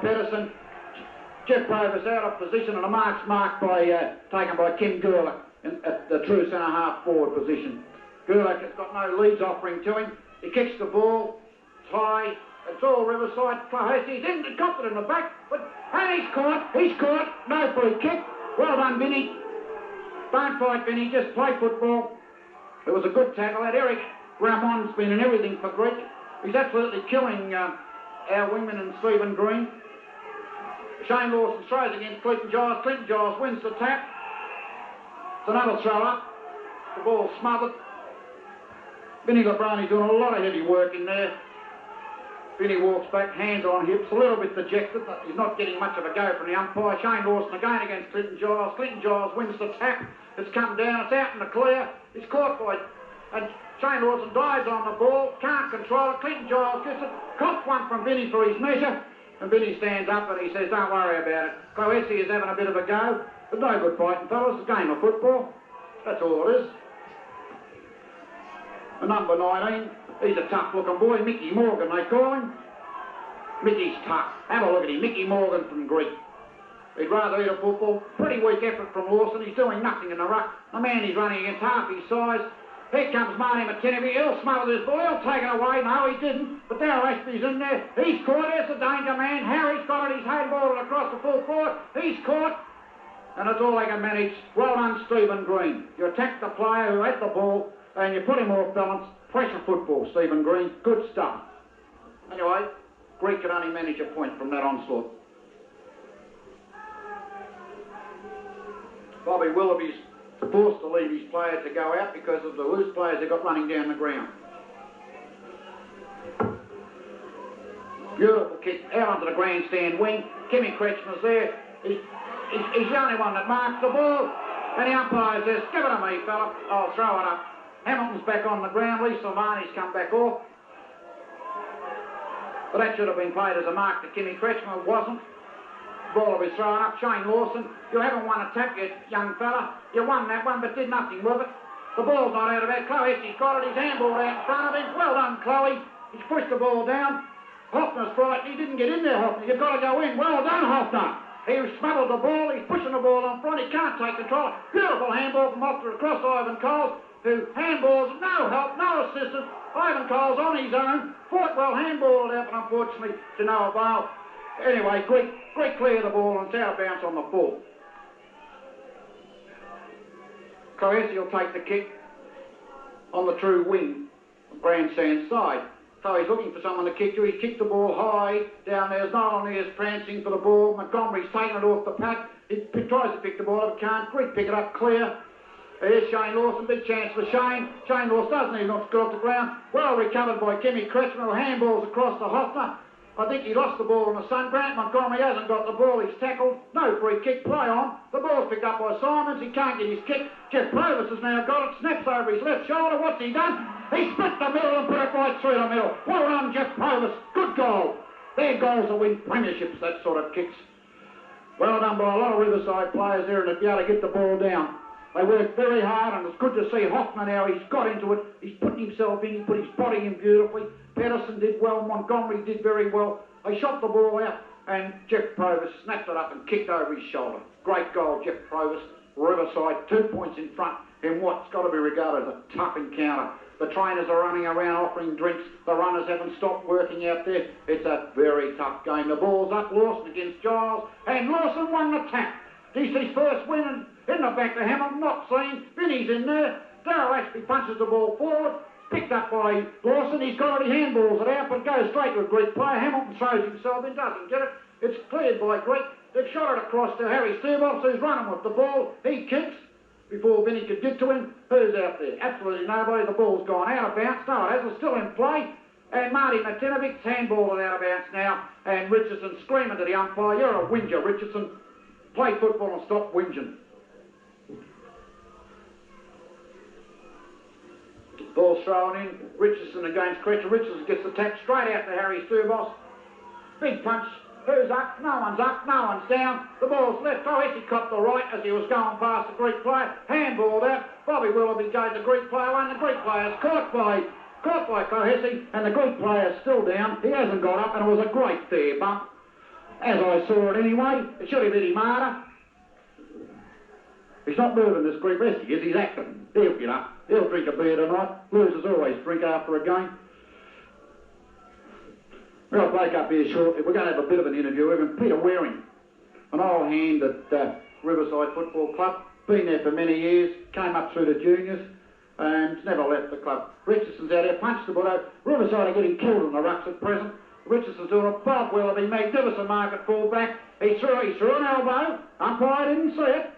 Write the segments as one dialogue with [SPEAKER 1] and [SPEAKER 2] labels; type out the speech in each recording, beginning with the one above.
[SPEAKER 1] Pedersen. Jeff Provis out of position, and a mark's taken by Kim Gerlach at the true centre-half forward position. Gerlach has got no leads offering to him. He kicks the ball, it's high, it's all Riverside. He's got it in the back, and he's caught, no free kick. Well done, Vinny. Don't fight, Vinny, just play football. It was a good tackle. That Eric Ramon's been in everything for Greek. He's absolutely killing our wingman and Stephen Green. Shane Lawson throws against Clinton Giles. Clinton Giles wins the tap. It's another throw up. The ball smothered. Vinny Lebrani's doing a lot of heavy work in there. Vinny walks back, hands on hips, a little bit dejected. He's not getting much of a go from the umpire. Shane Lawson again against Clinton Giles. Clinton Giles wins the tap. It's come down. It's out in the clear. It's caught by... And Shane Lawson dives on the ball. Can't control it. Clinton Giles gets it. Cops one from Vinny for his measure. And Vinny stands up and he says, don't worry about it. Cloessi is having a bit of a go. But no good fighting, fellas. It's a game of football. That's all it is. And number 19, he's a tough-looking boy. Mickey Morgan, they call him. Mickey's tough. Have a look at him. Mickey Morgan from Greek. He'd rather eat a football. Pretty weak effort from Lawson. He's doing nothing in the ruck. The man he's running against half his size. Here comes Marty McKinney. He'll smother this ball. He'll take it away. No, he didn't. But Darryl Ashby's in there. He's caught. There's the danger man. Harry's got it. He's handballed it across the full forward. He's caught. And it's all they can manage. Well done, Stephen Green. You attacked the player who had the ball and you put him off balance. Pressure football, Stephen Green. Good stuff. Anyway, Greek could only manage a point from that onslaught. Bobby Willoughby's forced to leave his players to go out because of the loose players they got running down the ground. Beautiful kick out onto the grandstand wing. Kimmy Kretschmer's there. He's the only one that marks the ball. And the umpire says, give it to me, fella. I'll throw it up. Hamilton's back on the ground. Lee Silvani's come back off. But that should have been played as a mark to Kimmy Kretschmer. It wasn't. Ball will be thrown up. Shane Lawson, you haven't won a tap yet, young fella. You won that one, but did nothing with it. The ball's not out of that. Chloe's got it. His handball out in front of him. Well done, Chloe. He's pushed the ball down. Hoffner's frightened. He didn't get in there, Hoffner. You've got to go in. Well done, Hoffner. He smuggled the ball. He's pushing the ball on front. He can't take control. Beautiful handball from Hoffner across Ivan Coles, who handballs, no help, no assistance. Ivan Coles on his own. Fought well, handballed out, but unfortunately to no avail. Anyway, Greek clear the ball and it's out of bounds on the full. Cloessi will take the kick on the true wing, grandstand side. So he's looking for someone to kick to. He's kicked the ball high down there. There's no one there prancing for the ball. Montgomery's taken it off the pack. He tries to pick the ball up, can't. Greek pick it up clear. Here's Shane Lawson, big chance for Shane. Shane Lawson doesn't even knock it off the ground. Well recovered by Kimmy Kretschmer, who handballs across to Hoffner. I think he lost the ball in the sun. Grant Montgomery hasn't got the ball. He's tackled. No free kick. Play on. The ball's picked up by Simons. He can't get his kick. Jeff Provis has now got it. Snaps over his left shoulder. What's he done? He split the middle and put it right through the middle. Well done, Jeff Provis. Good goal. They're goals that win premierships, that sort of kicks. Well done by a lot of Riverside players there and to be able to get the ball down. They worked very hard, and it's good to see Hoffner now. He's got into it. He's put himself in. He put his body in beautifully. Pedersen did well. Montgomery did very well. They shot the ball out, and Jeff Provis snapped it up and kicked over his shoulder. Great goal, Jeff Provis. Riverside 2 points in front in what's got to be regarded as a tough encounter. The trainers are running around offering drinks. The runners haven't stopped working out there. It's a very tough game. The ball's up. Lawson against Giles, and Lawson won the tap. He's his first win in the back to Hamilton, not seen. Vinny's in there. Darryl Ashby punches the ball forward. Picked up by Lawson. He's got it. He handballs it out, but goes straight to a Greek player. Hamilton throws himself in, doesn't get it. It's cleared by Greek. They've shot it across to Harry Steerbox, who's running with the ball. He kicks before Vinny could get to him. Who's out there? Absolutely nobody. The ball's gone out of bounds. No, it hasn't. It's still in play. And Marty Martinovic's handballed it out of bounds now. And Richardson screaming to the umpire, you're a whinger, Richardson. Play football and stop whinging. Ball's thrown in. Richardson against Kretschmer. Richardson gets the tap straight out to Harry Steerboss. Big punch. Who's up? No one's up. No one's down. The ball's left. Cloessi copped the right as he was going past the Greek player. Handballed out. Bobby Willoughby gave the Greek player one. The Greek player's caught by Cloessi, and the Greek player's still down. He hasn't got up, and it was a great fair bump. As I saw it anyway, it should have been him harder. He's not moving this Greek rest, he is, he's acting. He'll get up, he'll drink a beer tonight. Losers always drink after a game. We're going to break up here shortly. We're going to have a bit of an interview with him. Peter Waring, an old hand at Riverside Football Club, been there for many years, came up through the juniors and never left the club. Richardson's out there, punched the ball out. Riverside are getting killed in the rucks at present. Richardson's doing a Bob Willoughby, magnificent market full-back. He threw an elbow. Umpire didn't see it.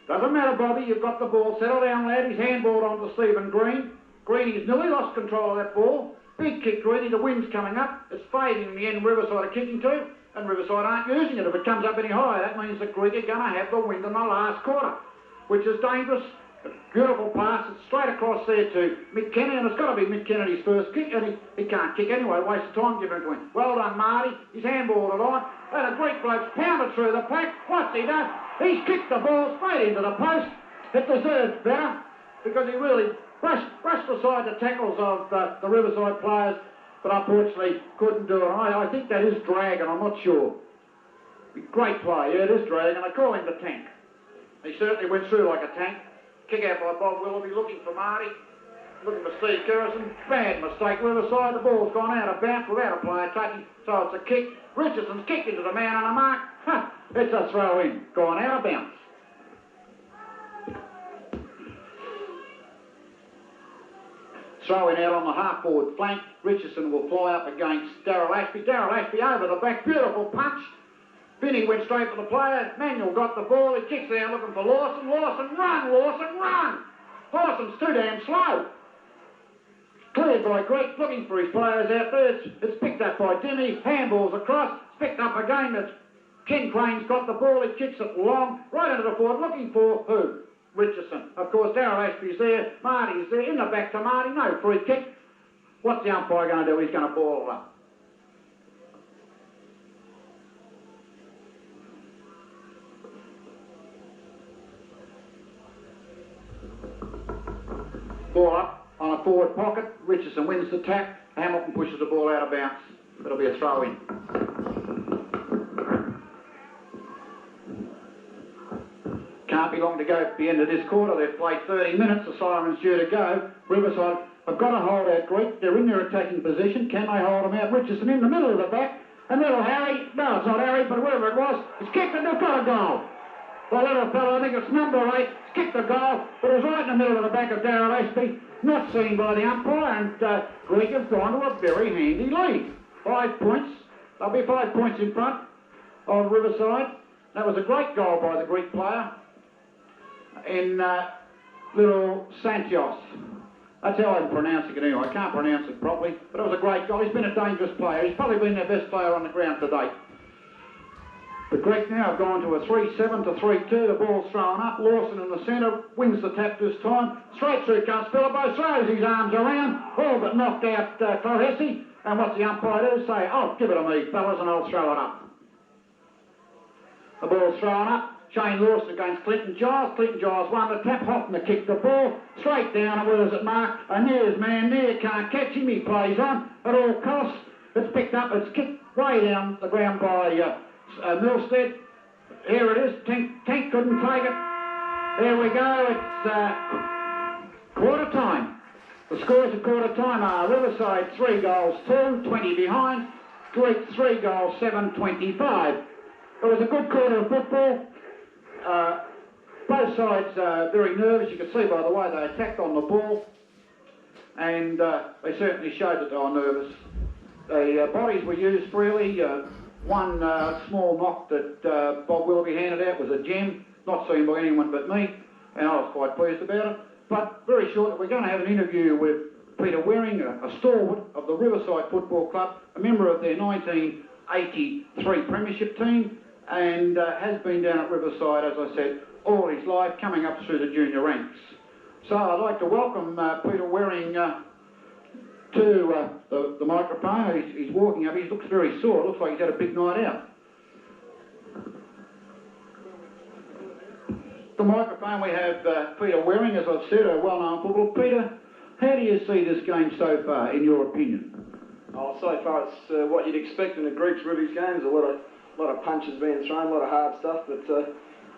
[SPEAKER 1] Doesn't matter, Bobby, you've got the ball. Settle down, lad. He's handballed onto Stephen Green. Greeny's nearly lost control of that ball. Big kick, Greeny. The wind's coming up. It's fading in the end. Riverside are kicking to, and Riverside aren't using it. If it comes up any higher, that means that Greek are going to have the wind in the last quarter, which is dangerous. A beautiful pass. It's straight across there to Mick Kennedy, and it's got to be Mick Kennedy's first kick, and he can't kick anyway. Waste of time giving it to him. Well done, Marty. He's handballed it on, and a Greek bloke's pounded through the pack. What's he done? He's kicked the ball straight into the post. It deserved better, because he really brushed aside the tackles of the Riverside players, but unfortunately couldn't do it. I think that is Dragon, I'm not sure. Great play, yeah, it is Dragon. They call him the Tank. He certainly went through like a tank. Kick out by Bob Willoughby, looking for Marty, looking for Steve Kerrison. Bad mistake, Riverside. The ball's gone out of bounds without a player touching, so it's a kick. Richardson's kicked into the man on a mark. It's a throw in, gone out of bounds. Throwing out on the half-forward flank. Richardson will fly up against Darryl Ashby. Darryl Ashby over the back, beautiful punch. Finney went straight for the player. Manuel got the ball. He kicks down looking for Lawson. Lawson, run! Lawson, run! Lawson's too damn slow. Cleared by Greek, looking for his players out there. It's picked up by Dimmy. Handballs across. It's picked up again. It's Ken Crane's got the ball. He kicks it long, right into the forward, looking for who? Richardson. Of course, Darryl Ashby's there. Marty's there. In the back to Marty. No free kick. What's the umpire going to do? He's going to ball it up. Ball up on a forward pocket. Richardson wins the tap. Hamilton pushes the ball out of bounds. It'll be a throw in. Can't be long to go at the end of this quarter. They've played 30 minutes. The siren's due to go. Riverside have got to hold out Greek. They're in their attacking position. Can they hold them out? Richardson in the middle of the back. And little Harry, no, it's not Harry, but whoever it was, he's kicked and they've got a goal. The little fellow, I think it's number 8, kicked the goal, but it was right in the middle of the back of Darryl Ashby, not seen by the umpire, and Greek have gone to a very handy lead. 5 points. They'll be 5 points in front of Riverside. That was a great goal by the Greek player in little Santios. That's how I'm pronouncing it anyway. I can't pronounce it properly, but it was a great goal. He's been a dangerous player. He's probably been their best player on the ground to date. The Greek now have gone to a 3-7 to 3-2. The ball's thrown up. Lawson in the centre wins the tap this time. Straight through comes Philippo, throws his arms around, all but knocked out Clohessy. And what's the umpire do? Say, oh, give it to me, fellas, and I'll throw it up. The ball's thrown up. Shane Lawson against Clinton Giles. Clinton Giles won the tap. Hoffner kicked the ball straight down. And where does it mark? And there's man there. Can't catch him. He plays on at all costs. It's picked up. It's kicked way down the ground by Milstead. Here it is. Tank couldn't take it. There we go. It's quarter time. The scores at quarter time are Riverside 3 goals 2, 20 behind. Greek 3 goals 7, 25. It was a good quarter of football. Both sides very nervous. You can see by the way they attacked on the ball, and they certainly showed that they were nervous. The bodies were used freely. One small knock that Bob Willoughby handed out was a gem, not seen by anyone but me, and I was quite pleased about it. But very shortly, we're going to have an interview with Peter Waring, a stalwart of the Riverside Football Club, a member of their 1983 Premiership team, and has been down at Riverside, as I said, all his life, coming up through the junior ranks. So I'd like to welcome Peter Waring to the microphone. He's walking up. He looks very sore. It looks like he's had a big night out. The microphone, we have Peter Waring, as I've said, a well-known footballer. Peter, how do you see this game so far, in your opinion?
[SPEAKER 2] Oh, so far it's what you'd expect in a Greeks Rivers game. There's a lot of lot of punches being thrown, a lot of hard stuff, but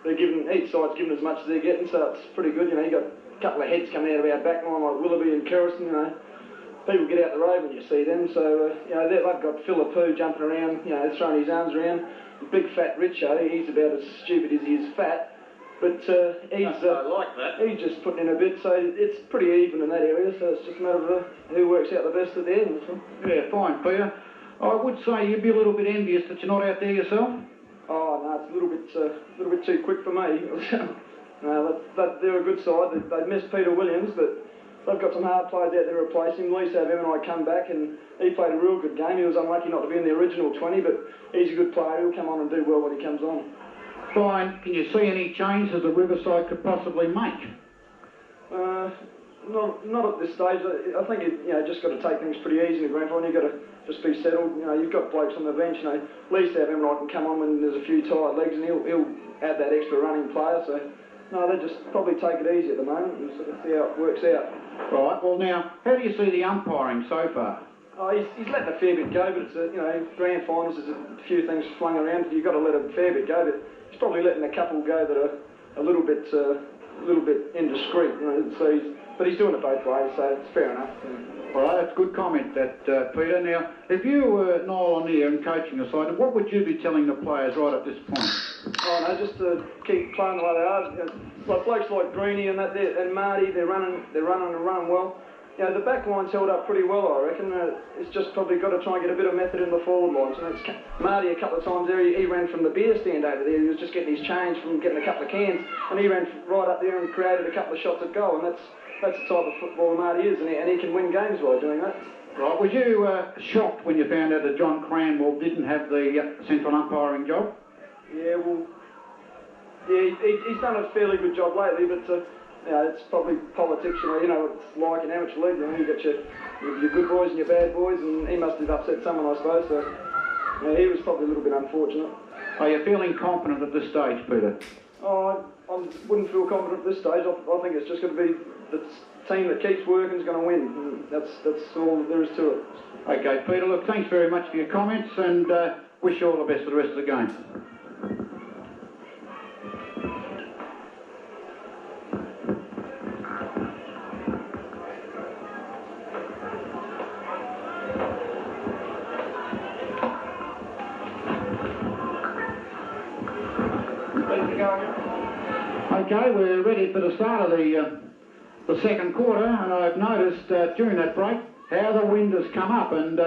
[SPEAKER 2] each side's given as much as they're getting, so it's pretty good. You got a couple of heads coming out of our back line like Willoughby and Kerrison. People get out the road when you see them, so they've got Philippou jumping around, throwing his arms around. The big fat Richo, he's about as stupid as he is fat, but he's just putting in a bit, so it's pretty even in that area, so it's just a matter of who works out the best at the end. So.
[SPEAKER 1] Yeah, fine, Peter. I would say you'd be a little bit envious that you're not out there yourself.
[SPEAKER 2] Oh no, it's a little bit too quick for me. No, they're a good side. They missed Peter Williams, but they've got some hard players out there replacing him. Lisa and I come back, and he played a real good game. He was unlucky not to be in the original 20, but he's a good player. He'll come on and do well when he comes on.
[SPEAKER 1] Fine. Can you see any changes that Riverside could possibly make?
[SPEAKER 2] Not at this stage. I think just got to take things pretty easy in the grand final. You've got to just be settled. You've got blokes on the bench. Lee Savemright can come on when there's a few tired legs, and he'll add that extra running player. So no, they just probably take it easy at the moment and sort of see how it works out.
[SPEAKER 1] Right. Well, now, how do you see the umpiring so far?
[SPEAKER 2] Oh, he's letting a fair bit go, but it's grand finals. There's a few things flung around. You've got to let a fair bit go, but he's probably letting a couple go that are a little bit indiscreet. But he's doing it both ways, so it's fair enough.
[SPEAKER 1] All right, that's a good comment, that Peter. Now, if you were Noel O'Neill and coaching a side, what would you be telling the players right at this point?
[SPEAKER 2] Oh no, just to keep playing the way they are. Like blokes like Greenie and and Marty, they're running well. The back line's held up pretty well, I reckon. It's just probably got to try and get a bit of method in the forward lines. Marty a couple of times there, he ran from the beer stand over there. He was just getting his change from getting a couple of cans, and he ran right up there and created a couple of shots at goal, and that's the type of footballer Marty is, and he can win games by doing that.
[SPEAKER 1] Right. Was you shocked when you found out that John Cranwell didn't have the central umpiring job?
[SPEAKER 2] Yeah, well, he's done a fairly good job lately, but it's probably politics. It's like an amateur league. You got your good boys and your bad boys, and he must have upset someone, I suppose. So he was probably a little bit unfortunate.
[SPEAKER 1] Are you feeling confident at this stage, Peter?
[SPEAKER 2] Oh, I wouldn't feel confident at this stage. I think it's just going to be the team that keeps working is going to win. And that's all there is to it.
[SPEAKER 1] Okay, Peter, look, thanks very much for your comments, and wish you all the best for the rest of the game. Okay, we're ready for the start of the second quarter, and I've noticed during that break how the wind has come up, and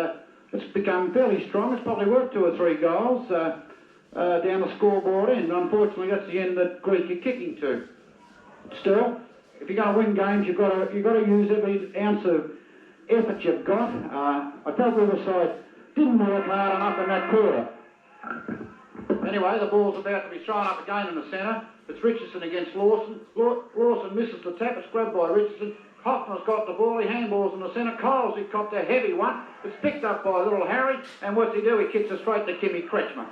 [SPEAKER 1] it's become fairly strong. It's probably worth 2 or 3 goals down the scoreboard end. Unfortunately, that's the end that Greek are kicking to. Still, if you're going to win games, you've got to use every ounce of effort you've got. I felt Riverside didn't work hard enough in that quarter. Anyway, the ball's about to be thrown up again in the centre. It's Richardson against Lawson. Lawson misses the tap. It's grabbed by Richardson. Hoffman's got the ball. He handballs in the centre. Coles, he copped a heavy one. It's picked up by little Harry. And what's he do? He kicks it straight to Kimmy Kretschmer.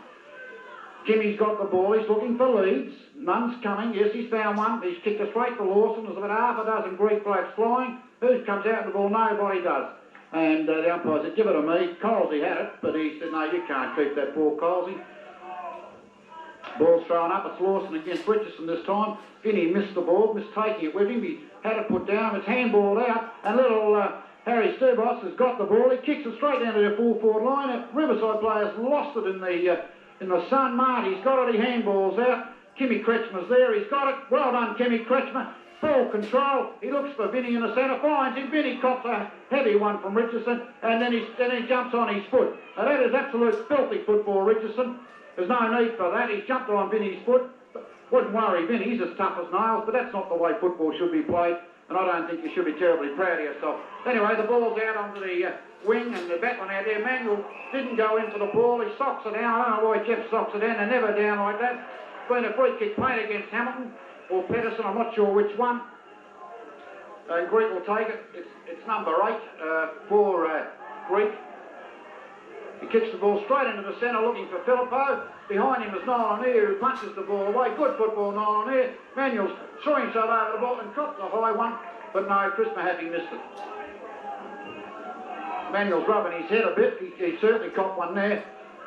[SPEAKER 1] Kimmy's got the ball. He's looking for leads. None's coming. Yes, he's found one. He's kicked it straight to Lawson. There's about half a dozen Greek blokes flying. Who comes out with the ball? Nobody does. And the umpire said, give it to me. Colesy had it, but he said, no, you can't keep that ball, Colesy. Ball's thrown up. It's Lawson against Richardson this time. Vinny missed the ball, mistaking it with him. He had it put down. It's handballed out. And little Harry Sturbos has got the ball. He kicks it straight down to the full forward line. Riverside players lost it in the sun. Marty's got it. He handballs out. Kimmy Kretschmer's there. He's got it. Well done, Kimmy Kretschmer. Ball control. He looks for Vinny in the centre. Finds him. Vinny cops a heavy one from Richardson. And then he jumps on his foot. Now that is absolute filthy football, Richardson. There's no need for that. He's jumped on Vinny's foot. Wouldn't worry, Vinny. He's as tough as nails, but that's not the way football should be played, and I don't think you should be terribly proud of yourself. Anyway, the ball's out onto the wing, and the battling out there. Manuel didn't go into the ball. He socks it down. I don't know why Jeff socks it down. They're never down like that. It's been a free kick played against Hamilton or Pedersen. I'm not sure which one. Greek will take it. It's number 8 for Greek. He kicks the ball straight into the centre looking for Philippou. Behind him is Noel O'Neill, who punches the ball away. Good football, Noel O'Neill. Manuel's threw himself over the ball and copped a high one, but no, Chris Mahaffey missed it. Manuel's rubbing his head a bit. He certainly copped one there.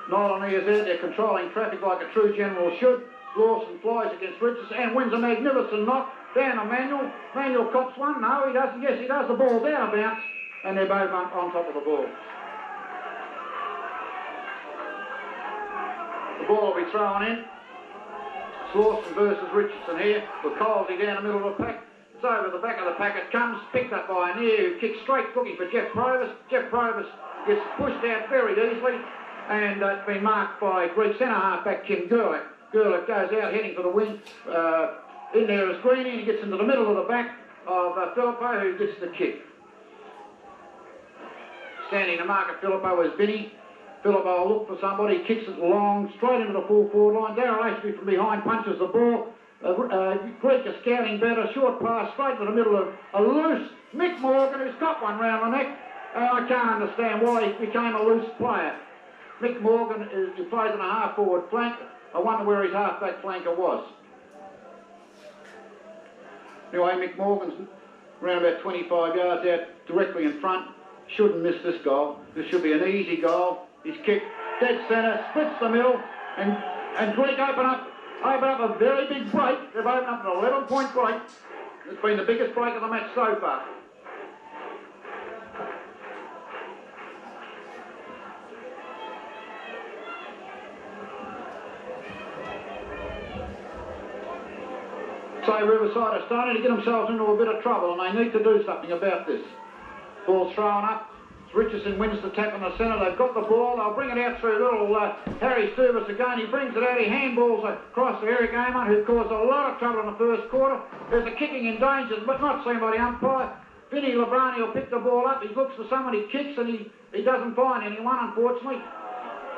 [SPEAKER 1] Nolan is out there controlling traffic like a true general should. Lawson flies against Richardson and wins a magnificent knock down to Manuel. Manuel cops one. No, he doesn't. Yes, he does. The ball's out of bounds. And they're both on top of the ball. The ball will be thrown in. Slauson versus Richardson here. With Colsey down the middle of the pack. It's over the back of the pack. It comes, picked up by a near who kicks straight, looking for Jeff Provis. Jeff Provis gets pushed out very easily. And it's been marked by Greek centre half-back Kim Gerlich. Gerlich goes out heading for the wing. In there is Greeny, and he gets into the middle of the back of Filippo, who gets the kick. Standing to mark at Filippo is Vinny. Filippo will look for somebody, kicks it long, straight into the full forward line. Darryl Ashby from behind punches the ball. Greek is scouting better, short pass straight to the middle of a loose Mick Morgan, who's got one round the neck. I can't understand why he became a loose player. Mick Morgan he plays on a half-forward flank. I wonder where his half-back flanker was. Anyway, Mick Morgan's around about 25 yards out, directly in front. Shouldn't miss this goal. This should be an easy goal. He's kicked dead centre, splits the middle, and Greek open up a very big break. They've opened up an 11-point break. It's been the biggest break of the match so far. So Riverside are starting to get themselves into a bit of trouble, and they need to do something about this. Ball's thrown up. Richardson wins the tap in the centre. They've got the ball. They'll bring it out through little Harry Service again. He brings it out. He handballs across to Eric Amon, who caused a lot of trouble in the first quarter. There's a kicking in danger, but not seen by the umpire. Vinny Labrani will pick the ball up. He looks for someone. He kicks, and he doesn't find anyone, unfortunately.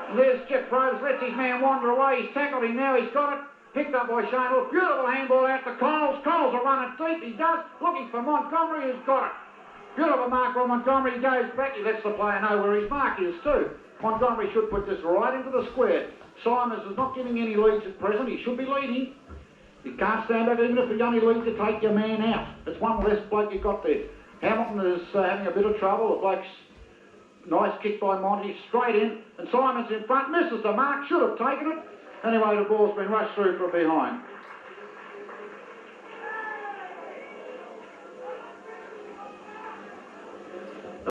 [SPEAKER 1] And there's Jeff Provis. Lets his man wander away. He's tackled him now. He's got it. Picked up by Shane Wolf. Beautiful handball out to Coles. Coles will run it deep. He does. Looking for Montgomery, who's got it. Beautiful mark by Montgomery. He goes back. He lets the player know where his mark is too. Montgomery should put this right into the square. Simons is not giving any leads at present. He should be leading. You can't stand back even if you only lead to take your man out. It's one less bloke you got there. Hamilton is having a bit of trouble. The bloke's nice kick by Monty. Straight in. And Simons in front. Misses the mark. Should have taken it. Anyway, the ball's been rushed through from behind.